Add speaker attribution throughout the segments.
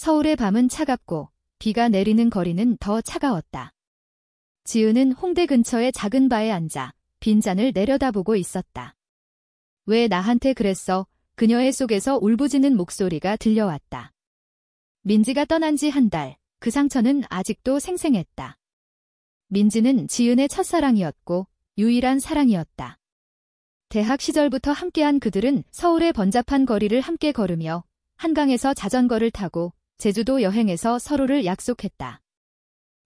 Speaker 1: 서울의 밤은 차갑고 비가 내리는 거리는 더 차가웠다. 지은은 홍대 근처의 작은 바에 앉아 빈잔을 내려다보고 있었다. 왜 나한테 그랬어? 그녀의 속에서 울부짖는 목소리가 들려왔다. 민지가 떠난 지 한 달, 그 상처는 아직도 생생했다. 민지는 지은의 첫사랑이었고 유일한 사랑이었다. 대학 시절부터 함께한 그들은 서울의 번잡한 거리를 함께 걸으며 한강에서 자전거를 타고 제주도 여행에서 서로를 약속했다.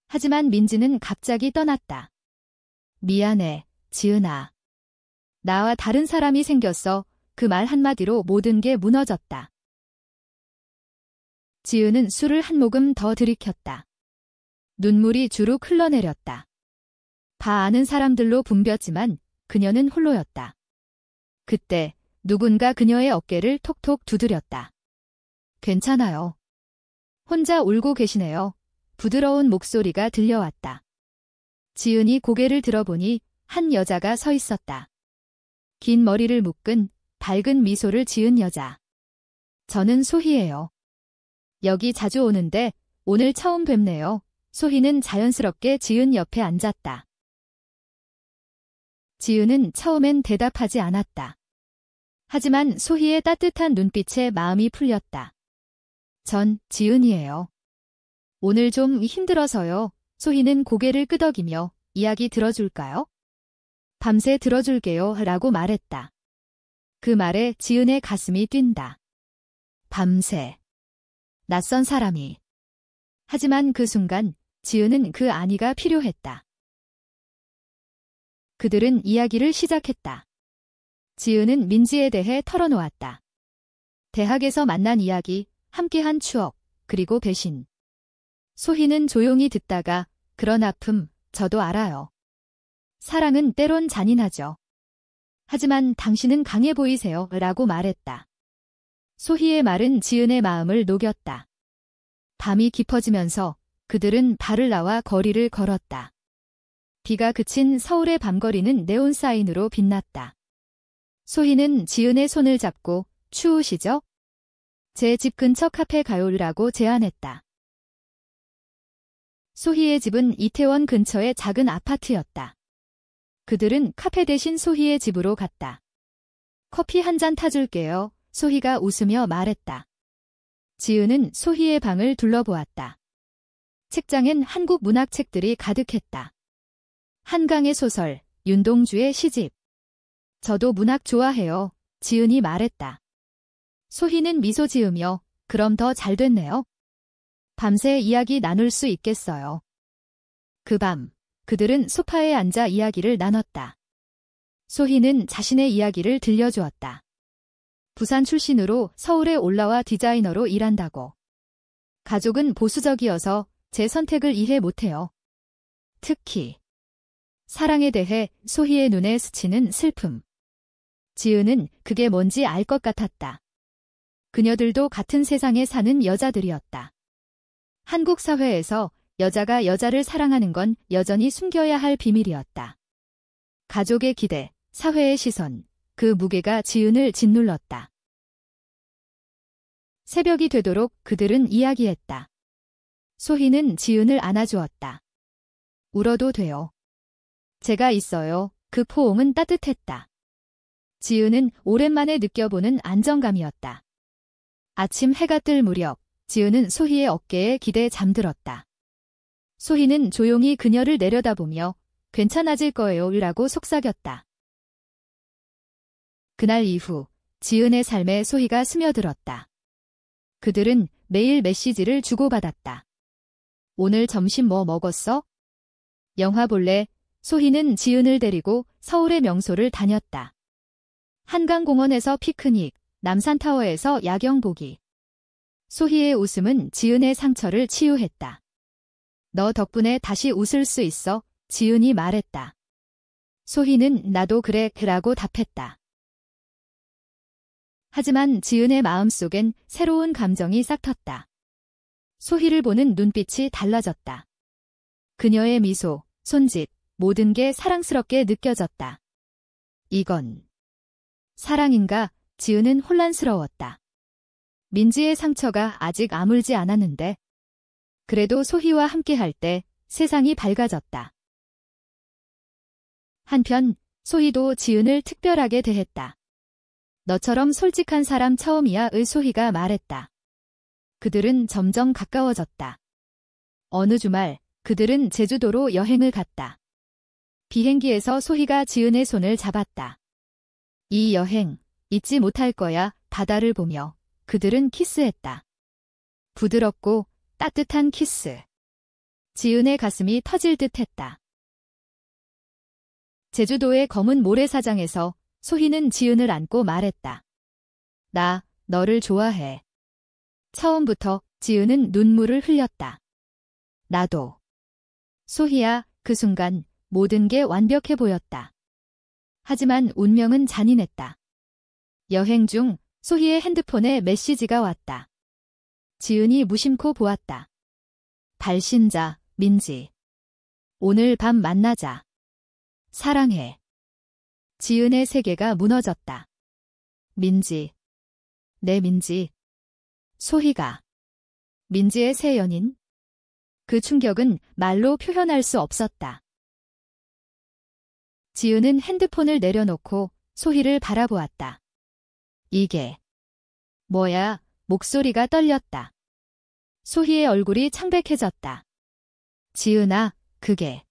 Speaker 1: 하지만 민지는 갑자기 떠났다. 미안해, 지은아. 나와 다른 사람이 생겼어. 그 말 한마디로 모든 게 무너졌다. 지은은 술을 한 모금 더 들이켰다. 눈물이 주룩 흘러내렸다. 다 아는 사람들로 붐볐지만 그녀는 홀로였다. 그때 누군가 그녀의 어깨를 톡톡 두드렸다. 괜찮아요. 혼자 울고 계시네요. 부드러운 목소리가 들려왔다. 지은이 고개를 들어보니 한 여자가 서 있었다. 긴 머리를 묶은 밝은 미소를 지은 여자. 저는 소희예요. 여기 자주 오는데 오늘 처음 뵙네요. 소희는 자연스럽게 지은 옆에 앉았다. 지은은 처음엔 대답하지 않았다. 하지만 소희의 따뜻한 눈빛에 마음이 풀렸다. 전 지은이에요. 오늘 좀 힘들어서요. 소희는 고개를 끄덕이며 이야기 들어줄까요? 밤새 들어줄게요. 라고 말했다. 그 말에 지은의 가슴이 뛴다. 밤새. 낯선 사람이. 하지만 그 순간 지은은 그 아니가 필요했다. 그들은 이야기를 시작했다. 지은은 민지에 대해 털어놓았다. 대학에서 만난 이야기, 함께한 추억, 그리고 배신. 소희는 조용히 듣다가 그런 아픔, 저도 알아요. 사랑은 때론 잔인하죠. 하지만 당신은 강해 보이세요. 라고 말했다. 소희의 말은 지은의 마음을 녹였다. 밤이 깊어지면서 그들은 발을 나와 거리를 걸었다. 비가 그친 서울의 밤거리는 네온 사인으로 빛났다. 소희는 지은의 손을 잡고 추우시죠? 제 집 근처 카페 가요라고 제안했다. 소희의 집은 이태원 근처의 작은 아파트였다. 그들은 카페 대신 소희의 집으로 갔다. 커피 한 잔 타줄게요. 소희가 웃으며 말했다. 지은은 소희의 방을 둘러보았다. 책장엔 한국 문학책들이 가득했다. 한강의 소설, 윤동주의 시집. 저도 문학 좋아해요. 지은이 말했다. 소희는 미소 지으며 그럼 더 잘 됐네요. 밤새 이야기 나눌 수 있겠어요. 그 밤, 그들은 소파에 앉아 이야기를 나눴다. 소희는 자신의 이야기를 들려주었다. 부산 출신으로 서울에 올라와 디자이너로 일한다고. 가족은 보수적이어서 제 선택을 이해 못해요. 특히 사랑에 대해 소희의 눈에 스치는 슬픔. 지은은 그게 뭔지 알 것 같았다. 그녀들도 같은 세상에 사는 여자들이었다. 한국 사회에서 여자가 여자를 사랑하는 건 여전히 숨겨야 할 비밀이었다. 가족의 기대, 사회의 시선, 그 무게가 지은을 짓눌렀다. 새벽이 되도록 그들은 이야기했다. 소희는 지은을 안아주었다. 울어도 돼요. 제가 있어요. 그 포옹은 따뜻했다. 지은은 오랜만에 느껴보는 안정감이었다. 아침 해가 뜰 무렵, 지은은 소희의 어깨에 기대 잠들었다. 소희는 조용히 그녀를 내려다보며 괜찮아질 거예요 라고 속삭였다. 그날 이후 지은의 삶에 소희가 스며들었다. 그들은 매일 메시지를 주고받았다. 오늘 점심 뭐 먹었어? 영화 볼래? 소희는 지은을 데리고 서울의 명소를 다녔다. 한강공원에서 피크닉, 남산타워에서 야경 보기. 소희의 웃음은 지은의 상처를 치유했다. 너 덕분에 다시 웃을 수 있어, 지은이 말했다. 소희는 나도 그래, 라고 답했다. 하지만 지은의 마음속엔 새로운 감정이 싹텄다. 소희를 보는 눈빛이 달라졌다. 그녀의 미소, 손짓, 모든 게 사랑스럽게 느껴졌다. 이건 사랑인가? 지은은 혼란스러웠다. 민지의 상처가 아직 아물지 않았는데 그래도 소희와 함께할 때 세상이 밝아졌다. 한편 소희도 지은을 특별하게 대했다. 너처럼 솔직한 사람 처음이야 의 소희가 말했다. 그들은 점점 가까워졌다. 어느 주말 그들은 제주도로 여행을 갔다. 비행기에서 소희가 지은의 손을 잡았다. 이 여행 잊지 못할 거야. 바다를 보며 그들은 키스했다. 부드럽고 따뜻한 키스. 지은의 가슴이 터질 듯했다. 제주도의 검은 모래사장에서 소희는 지은을 안고 말했다. 나 너를 좋아해. 처음부터 지은은 눈물을 흘렸다. 나도. 소희야, 그 순간 모든 게 완벽해 보였다. 하지만 운명은 잔인했다. 여행 중 소희의 핸드폰에 메시지가 왔다. 지은이 무심코 보았다. 발신자, 민지. 오늘 밤 만나자. 사랑해. 지은의 세계가 무너졌다. 민지. 내 민지. 소희가. 민지의 새 연인. 그 충격은 말로 표현할 수 없었다. 지은은 핸드폰을 내려놓고 소희를 바라보았다. 이게 뭐야? 목소리가 떨렸다. 소희의 얼굴이 창백해졌다. 지은아, 그게.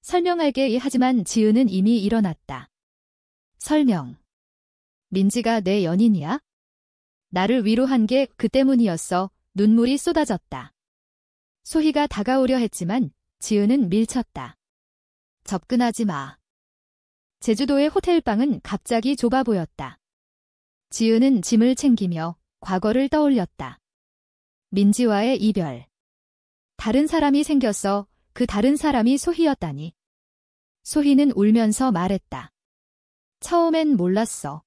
Speaker 1: 설명할게. 하지만 지은은 이미 일어났다. 설명. 민지가 내 연인이야? 나를 위로한 게 그 때문이었어. 눈물이 쏟아졌다. 소희가 다가오려 했지만 지은은 밀쳤다. 접근하지 마. 제주도의 호텔방은 갑자기 좁아 보였다. 지은은 짐을 챙기며 과거를 떠올렸다. 민지와의 이별. 다른 사람이 생겼어. 그 다른 사람이 소희였다니. 소희는 울면서 말했다. 처음엔 몰랐어.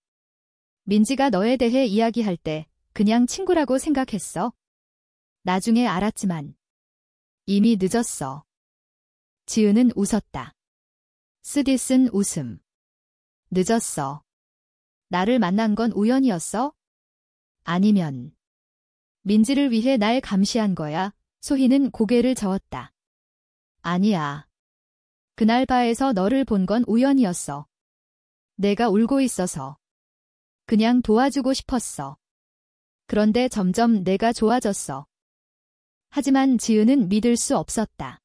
Speaker 1: 민지가 너에 대해 이야기할 때 그냥 친구라고 생각했어. 나중에 알았지만 이미 늦었어. 지은은 웃었다. 쓰디쓴 웃음. 늦었어. 나를 만난 건 우연이었어? 아니면 민지를 위해 날 감시한 거야? 소희는 고개를 저었다. 아니야. 그날 바에서 너를 본 건 우연이었어. 내가 울고 있어서. 그냥 도와주고 싶었어. 그런데 점점 내가 좋아졌어. 하지만 지은은 믿을 수 없었다.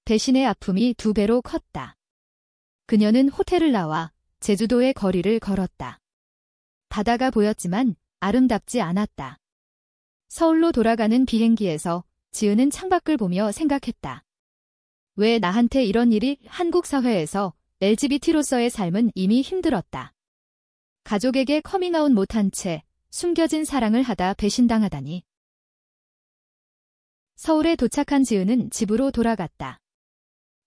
Speaker 1: 배신의 아픔이 2배로 컸다. 그녀는 호텔을 나와 제주도의 거리를 걸었다. 바다가 보였지만 아름답지 않았다. 서울로 돌아가는 비행기에서 지은은 창밖을 보며 생각했다. 왜 나한테 이런 일이? 한국 사회에서 LGBT로서의 삶은 이미 힘들었다. 가족에게 커밍아웃 못한 채 숨겨진 사랑을 하다 배신당하다니. 서울에 도착한 지은은 집으로 돌아갔다.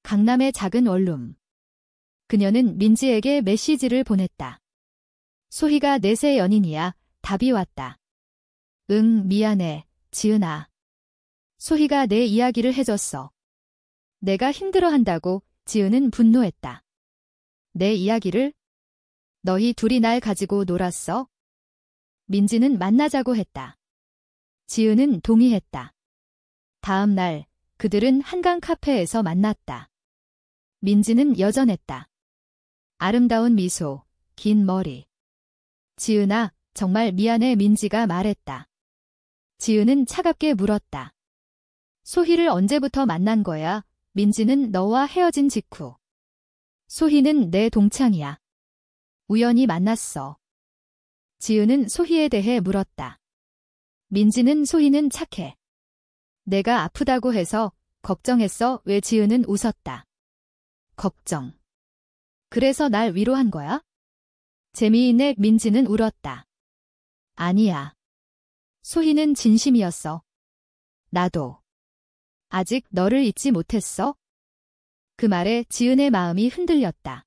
Speaker 1: 강남의 작은 원룸. 그녀는 민지에게 메시지를 보냈다. 소희가 내 새 연인이야. 답이 왔다. 응, 미안해, 지은아. 소희가 내 이야기를 해줬어. 내가 힘들어한다고. 지은은 분노했다. 내 이야기를? 너희 둘이 날 가지고 놀았어? 민지는 만나자고 했다. 지은은 동의했다. 다음 날 그들은 한강 카페에서 만났다. 민지는 여전했다. 아름다운 미소, 긴 머리. 지은아, 정말 미안해. 민지가 말했다. 지은은 차갑게 물었다. 소희를 언제부터 만난 거야? 민지는 너와 헤어진 직후. 소희는 내 동창이야. 우연히 만났어. 지은은 소희에 대해 물었다. 민지는 소희는 착해. 내가 아프다고 해서 걱정했어. 왜? 지은은 웃었다. 걱정. 그래서 날 위로한 거야? 재미있네. 민지는 울었다. 아니야. 소희는 진심이었어. 나도. 아직 너를 잊지 못했어? 그 말에 지은의 마음이 흔들렸다.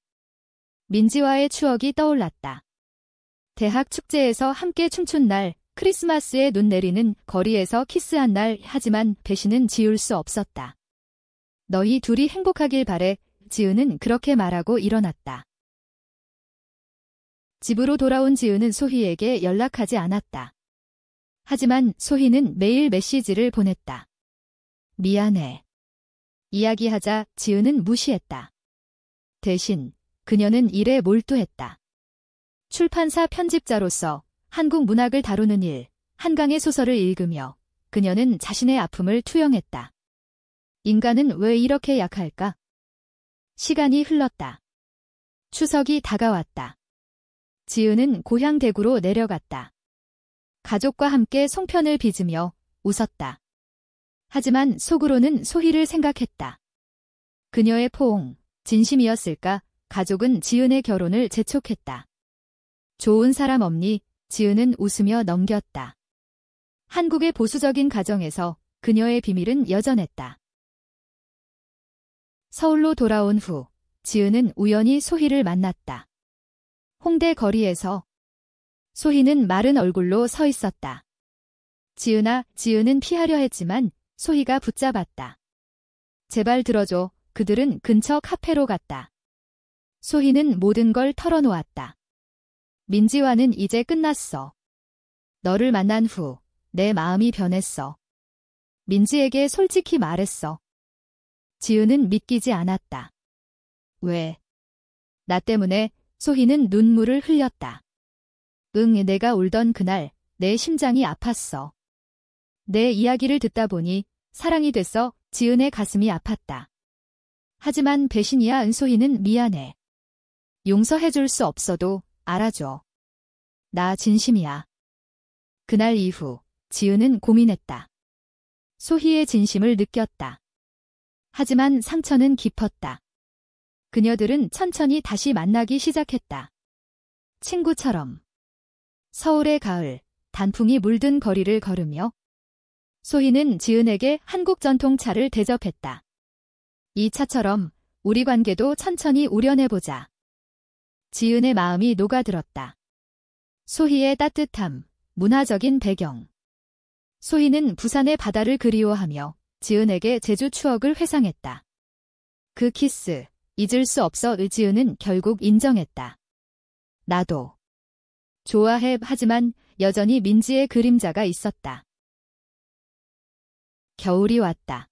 Speaker 1: 민지와의 추억이 떠올랐다. 대학 축제에서 함께 춤춘 날, 크리스마스에 눈 내리는 거리에서 키스한 날. 하지만 배신은 지울 수 없었다. 너희 둘이 행복하길 바래. 지은은 그렇게 말하고 일어났다. 집으로 돌아온 지은은 소희에게 연락하지 않았다. 하지만 소희는 매일 메시지를 보냈다. 미안해. 이야기하자 지은은 무시했다. 대신 그녀는 일에 몰두했다. 출판사 편집자로서 한국 문학을 다루는 일, 한강의 소설을 읽으며 그녀는 자신의 아픔을 투영했다. 인간은 왜 이렇게 약할까? 시간이 흘렀다. 추석이 다가왔다. 지은은 고향 대구로 내려갔다. 가족과 함께 송편을 빚으며 웃었다. 하지만 속으로는 소희를 생각했다. 그녀의 포옹, 진심이었을까? 가족은 지은의 결혼을 재촉했다. 좋은 사람 없니? 지은은 웃으며 넘겼다. 한국의 보수적인 가정에서 그녀의 비밀은 여전했다. 서울로 돌아온 후 지은은 우연히 소희를 만났다. 홍대 거리에서 소희는 마른 얼굴로 서 있었다. 지은아, 지은은 피하려 했지만 소희가 붙잡았다. 제발 들어줘. 그들은 근처 카페로 갔다. 소희는 모든 걸 털어놓았다. 민지와는 이제 끝났어. 너를 만난 후 내 마음이 변했어. 민지에게 솔직히 말했어. 지은은 믿기지 않았다. 왜? 나 때문에? 소희는 눈물을 흘렸다. 응, 내가 울던 그날 내 심장이 아팠어. 내 이야기를 듣다 보니 사랑이 됐어. 지은의 가슴이 아팠다. 하지만 배신이야. 은소희는 미안해. 용서해줄 수 없어도 알아줘. 나 진심이야. 그날 이후 지은은 고민했다. 소희의 진심을 느꼈다. 하지만 상처는 깊었다. 그녀들은 천천히 다시 만나기 시작했다. 친구처럼. 서울의 가을, 단풍이 물든 거리를 걸으며 소희는 지은에게 한국 전통차를 대접했다. 이 차처럼 우리 관계도 천천히 우려내보자. 지은의 마음이 녹아들었다. 소희의 따뜻함, 문화적인 배경. 소희는 부산의 바다를 그리워하며 지은에게 제주 추억을 회상했다. 그 키스, 잊을 수 없어. 지은은 결국 인정했다. 나도 좋아해. 하지만 여전히 민지의 그림자가 있었다. 겨울이 왔다.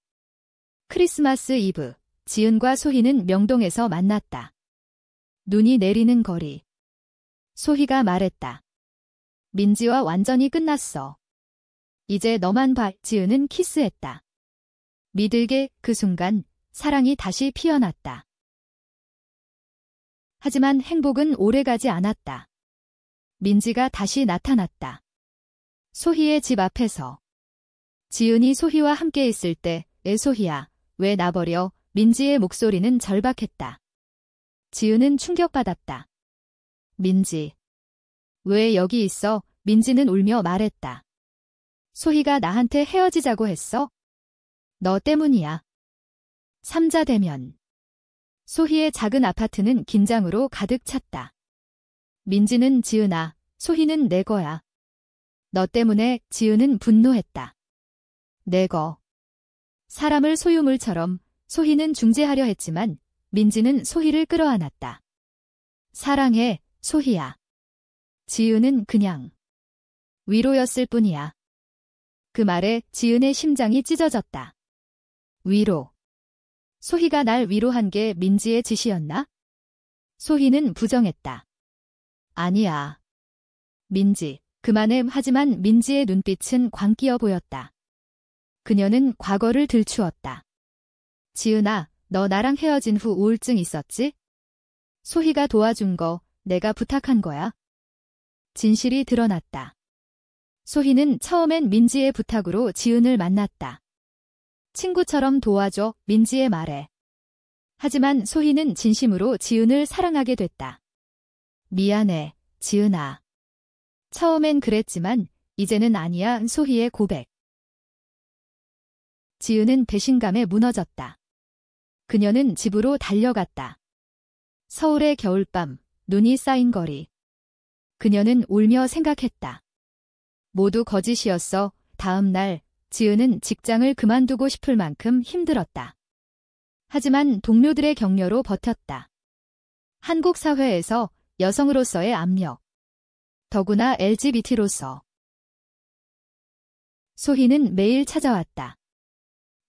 Speaker 1: 크리스마스 이브, 지은과 소희는 명동에서 만났다. 눈이 내리는 거리. 소희가 말했다. 민지와 완전히 끝났어. 이제 너만 봐. 지은은 키스했다. 미들게 그 순간 사랑이 다시 피어났다. 하지만 행복은 오래가지 않았다. 민지가 다시 나타났다. 소희의 집 앞에서. 지은이 소희와 함께 있을 때, 소희야, 왜 나 버려? 민지의 목소리는 절박했다. 지은은 충격받았다. 민지. 왜 여기 있어? 민지는 울며 말했다. 소희가 나한테 헤어지자고 했어? 너 때문이야. 삼자 대면. 소희의 작은 아파트는 긴장으로 가득 찼다. 민지는 지은아, 소희는 내 거야. 너 때문에. 지은은 분노했다. 내 거. 사람을 소유물처럼. 소희는 중재하려 했지만 민지는 소희를 끌어안았다. 사랑해, 소희야. 지은은 그냥 위로였을 뿐이야. 그 말에 지은의 심장이 찢어졌다. 위로. 소희가 날 위로한 게 민지의 짓이었나? 소희는 부정했다. 아니야. 민지, 그만해. 하지만 민지의 눈빛은 광기어 보였다. 그녀는 과거를 들추었다. 지은아, 너 나랑 헤어진 후 우울증 있었지? 소희가 도와준 거 내가 부탁한 거야. 진실이 드러났다. 소희는 처음엔 민지의 부탁으로 지은을 만났다. 친구처럼 도와줘. 민지의 말에. 하지만 소희는 진심으로 지은을 사랑하게 됐다. 미안해, 지은아. 처음엔 그랬지만 이제는 아니야. 소희의 고백. 지은은 배신감에 무너졌다. 그녀는 집으로 달려갔다. 서울의 겨울밤, 눈이 쌓인 거리. 그녀는 울며 생각했다. 모두 거짓이었어. 다음 날 지은은 직장을 그만두고 싶을 만큼 힘들었다. 하지만 동료들의 격려로 버텼다. 한국 사회에서 여성으로서의 압력. 더구나 LGBT로서. 소희는 매일 찾아왔다.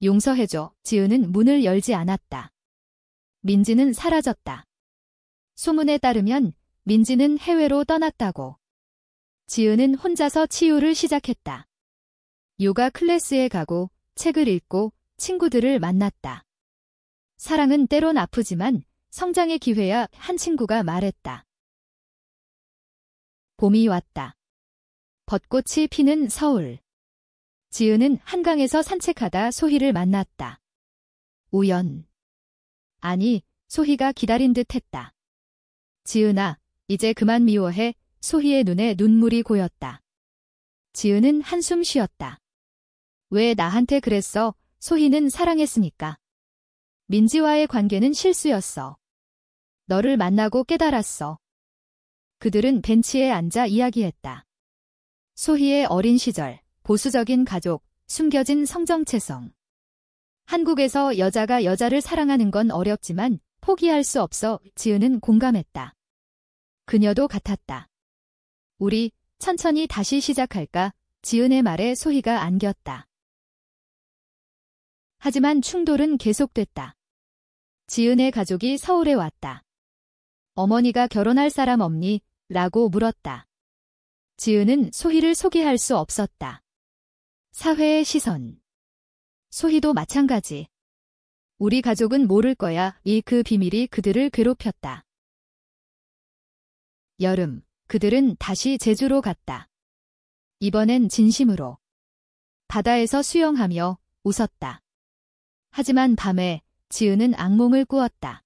Speaker 1: 용서해줘. 지은은 문을 열지 않았다. 민지는 사라졌다. 소문에 따르면 민지는 해외로 떠났다고. 지은은 혼자서 치유를 시작했다. 요가 클래스에 가고 책을 읽고 친구들을 만났다. 사랑은 때론 아프지만 성장의 기회야. 한 친구가 말했다. 봄이 왔다. 벚꽃이 피는 서울. 지은은 한강에서 산책하다 소희를 만났다. 우연. 아니, 소희가 기다린 듯 했다. 지은아, 이제 그만 미워해. 소희의 눈에 눈물이 고였다. 지은은 한숨 쉬었다. 왜 나한테 그랬어? 소희는 사랑했으니까. 민지와의 관계는 실수였어. 너를 만나고 깨달았어. 그들은 벤치에 앉아 이야기했다. 소희의 어린 시절, 보수적인 가족, 숨겨진 성정체성. 한국에서 여자가 여자를 사랑하는 건 어렵지만 포기할 수 없어. 지은은 공감했다. 그녀도 같았다. 우리 천천히 다시 시작할까? 지은의 말에 소희가 안겼다. 하지만 충돌은 계속됐다. 지은의 가족이 서울에 왔다. 어머니가 결혼할 사람 없니? 라고 물었다. 지은은 소희를 소개할 수 없었다. 사회의 시선. 소희도 마찬가지. 우리 가족은 모를 거야. 그 비밀이 그들을 괴롭혔다. 여름, 그들은 다시 제주로 갔다. 이번엔 진심으로. 바다에서 수영하며 웃었다. 하지만 밤에 지은은 악몽을 꾸었다.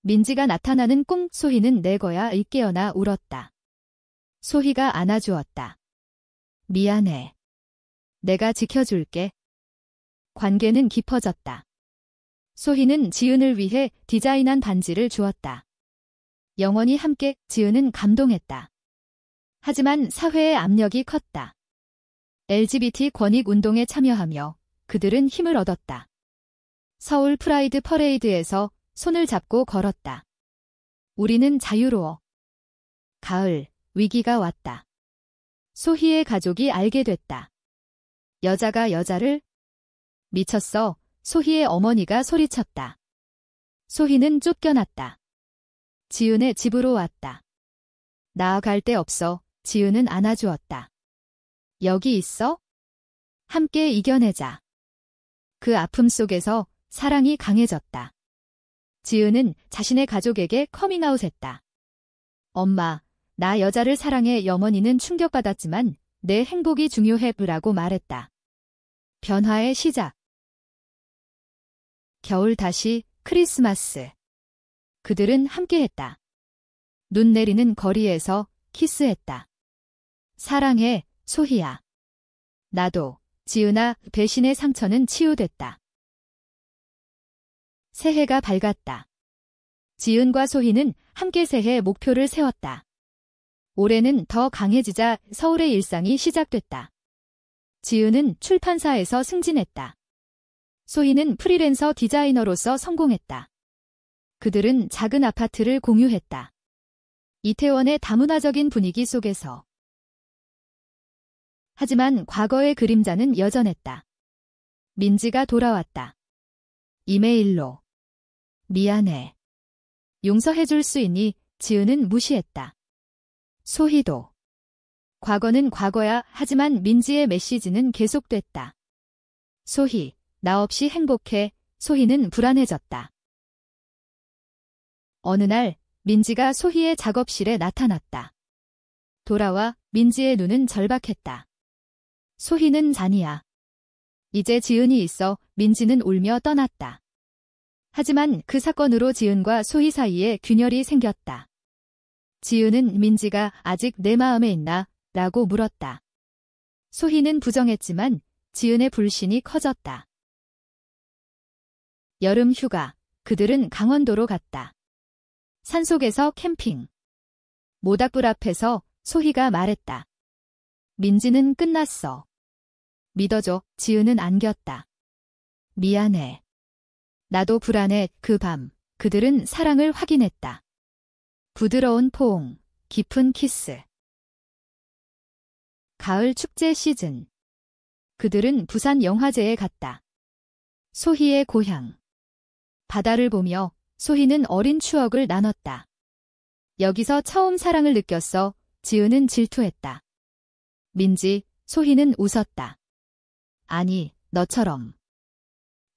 Speaker 1: 민지가 나타나는 꿈. 소희는 내 거야. 깨어나 울었다. 소희가 안아주었다. 미안해. 내가 지켜줄게. 관계는 깊어졌다. 소희는 지은을 위해 디자인한 반지를 주었다. 영원히 함께. 지은은 감동했다. 하지만 사회의 압력이 컸다. LGBT 권익 운동에 참여하며 그들은 힘을 얻었다. 서울 프라이드 퍼레이드에서 손을 잡고 걸었다. 우리는 자유로워. 가을, 위기가 왔다. 소희의 가족이 알게 됐다. 여자가 여자를 미쳤어. 소희의 어머니가 소리쳤다. 소희는 쫓겨났다. 지은의 집으로 왔다. 나아갈 데 없어. 지은은 안아주었다. 여기 있어? 함께 이겨내자. 그 아픔 속에서 사랑이 강해졌다. 지은은 자신의 가족에게 커밍아웃했다. 엄마, 나 여자를 사랑해. 어머니는 충격받았지만 내 행복이 중요해. 라고 말했다. 변화의 시작. 겨울 다시 크리스마스. 그들은 함께했다. 눈 내리는 거리에서 키스했다. 사랑해, 소희야. 나도. 지은아, 배신의 상처는 치유됐다. 새해가 밝았다. 지은과 소희는 함께 새해 목표를 세웠다. 올해는 더 강해지자. 서울의 일상이 시작됐다. 지은은 출판사에서 승진했다. 소희는 프리랜서 디자이너로서 성공했다. 그들은 작은 아파트를 공유했다. 이태원의 다문화적인 분위기 속에서. 하지만 과거의 그림자는 여전했다. 민지가 돌아왔다. 이메일로. 미안해. 용서해줄 수 있니? 지은은 무시했다. 소희도. 과거는 과거야. 하지만 민지의 메시지는 계속됐다. 소희, 나 없이 행복해. 소희는 불안해졌다. 어느 날 민지가 소희의 작업실에 나타났다. 돌아와. 민지의 눈은 절박했다. 소희는 잔이야. 이제 지은이 있어. 민지는 울며 떠났다. 하지만 그 사건으로 지은과 소희 사이에 균열이 생겼다. 지은은 민지가 아직 내 마음에 있나? 라고 물었다. 소희는 부정했지만 지은의 불신이 커졌다. 여름 휴가. 그들은 강원도로 갔다. 산속에서 캠핑. 모닥불 앞에서 소희가 말했다. 민지는 끝났어. 믿어줘. 지은은 안겼다. 미안해. 나도 불안해. 그 밤, 그들은 사랑을 확인했다. 부드러운 포옹, 깊은 키스. 가을 축제 시즌. 그들은 부산 영화제에 갔다. 소희의 고향. 바다를 보며 소희는 어린 추억을 나눴다. 여기서 처음 사랑을 느꼈어. 지은은 질투했다. 민지, 소희는 웃었다. 아니, 너처럼.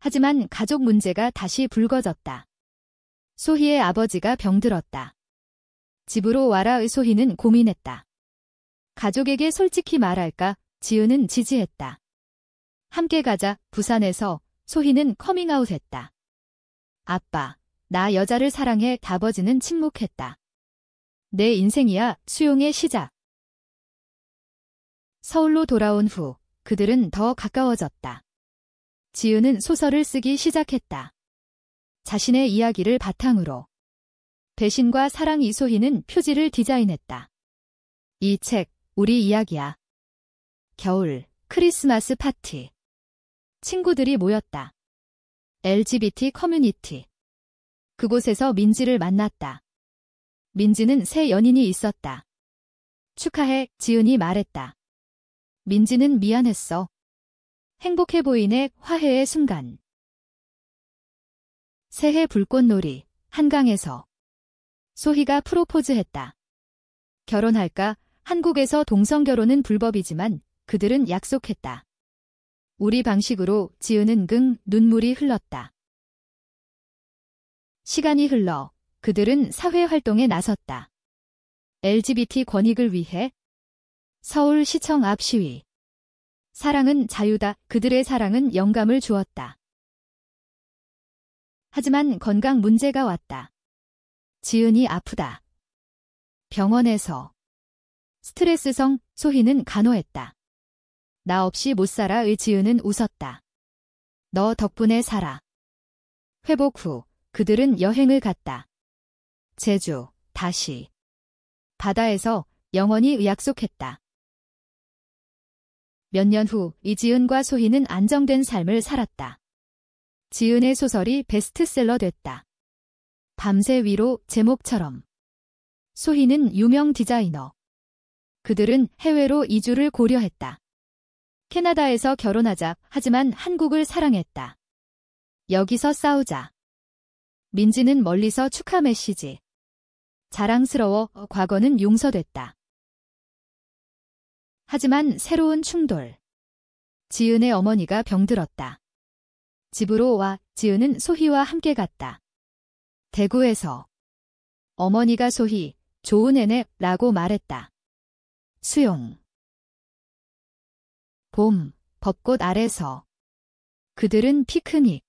Speaker 1: 하지만 가족 문제가 다시 불거졌다. 소희의 아버지가 병들었다. 집으로 와라. 소희는 고민했다. 가족에게 솔직히 말할까? 지은은 지지했다. 함께 가자. 부산에서 소희는 커밍아웃했다. 아빠, 나 여자를 사랑해. 아버지는 침묵했다. 내 인생이야. 수용의 시작. 서울로 돌아온 후 그들은 더 가까워졌다. 지은은 소설을 쓰기 시작했다. 자신의 이야기를 바탕으로. 배신과 사랑. 이소희는 표지를 디자인했다. 이 책, 우리 이야기야. 겨울, 크리스마스 파티. 친구들이 모였다. LGBT 커뮤니티. 그곳에서 민지를 만났다. 민지는 새 연인이 있었다. 축하해, 지은이 말했다. 민지는 미안했어. 행복해 보이네. 화해의 순간. 새해 불꽃놀이, 한강에서. 소희가 프로포즈했다. 결혼할까? 한국에서 동성결혼은 불법이지만 그들은 약속했다. 우리 방식으로. 지은은 눈물이 흘렀다. 시간이 흘러 그들은 사회활동에 나섰다. LGBT 권익을 위해. 서울시청 앞 시위. 사랑은 자유다. 그들의 사랑은 영감을 주었다. 하지만 건강 문제가 왔다. 지은이 아프다. 병원에서. 스트레스성. 소희는 간호했다. 나 없이 못 살아. 지은은 웃었다. 너 덕분에 살아. 회복 후 그들은 여행을 갔다. 제주, 다시. 바다에서 영원히 약속했다. 몇 년 후 이지은과 소희는 안정된 삶을 살았다. 지은의 소설이 베스트셀러 됐다. 밤새 위로. 제목처럼. 소희는 유명 디자이너. 그들은 해외로 이주를 고려했다. 캐나다에서 결혼하자. 하지만 한국을 사랑했다. 여기서 싸우자. 민지는 멀리서 축하 메시지. 자랑스러워. 과거는 용서됐다. 하지만 새로운 충돌. 지은의 어머니가 병들었다. 집으로 와. 지은은 소희와 함께 갔다. 대구에서. 어머니가 소희, 좋은 애네 라고 말했다. 수용. 봄, 벚꽃 아래서. 그들은 피크닉.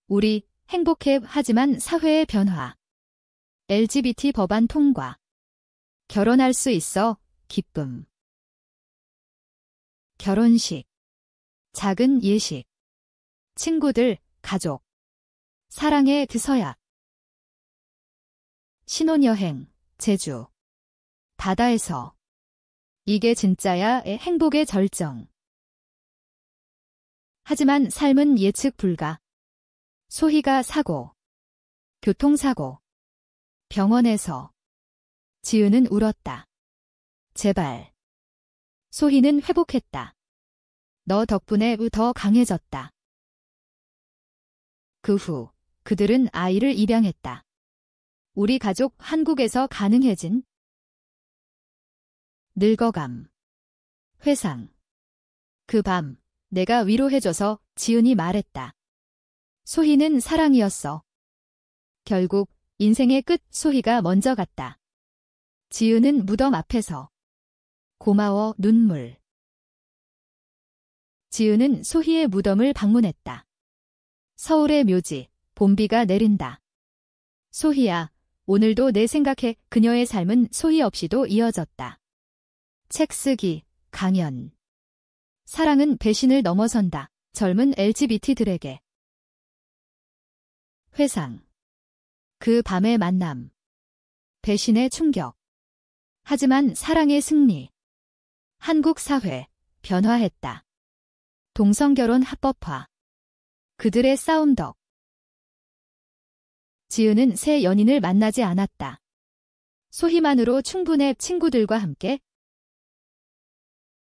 Speaker 1: 우리 행복해. 하지만 사회의 변화. LGBT 법안 통과. 결혼할 수 있어. 기쁨. 결혼식. 작은 예식. 친구들, 가족. 사랑의 서약. 신혼여행, 제주. 바다에서. 이게 진짜야.의 행복의 절정. 하지만 삶은 예측 불가. 소희가 사고. 교통사고. 병원에서. 지은은 울었다. 제발. 소희는 회복했다. 너 덕분에 더 강해졌다. 그 후 그들은 아이를 입양했다. 우리 가족 한국에서 가능해진. 늙어감. 회상. 그 밤 내가 위로해줘서. 지은이 말했다. 소희는 사랑이었어. 결국 인생의 끝. 소희가 먼저 갔다. 지은은 무덤 앞에서. 고마워. 눈물. 지은은 소희의 무덤을 방문했다. 서울의 묘지. 봄비가 내린다. 소희야, 오늘도 내 생각해. 그녀의 삶은 소희 없이도 이어졌다. 책 쓰기, 강연. 사랑은 배신을 넘어선다. 젊은 LGBT들에게. 회상. 그 밤의 만남. 배신의 충격. 하지만 사랑의 승리. 한국 사회, 변화했다. 동성결혼 합법화. 그들의 싸움 덕. 지은은 새 연인을 만나지 않았다. 소희만으로 충분해. 친구들과 함께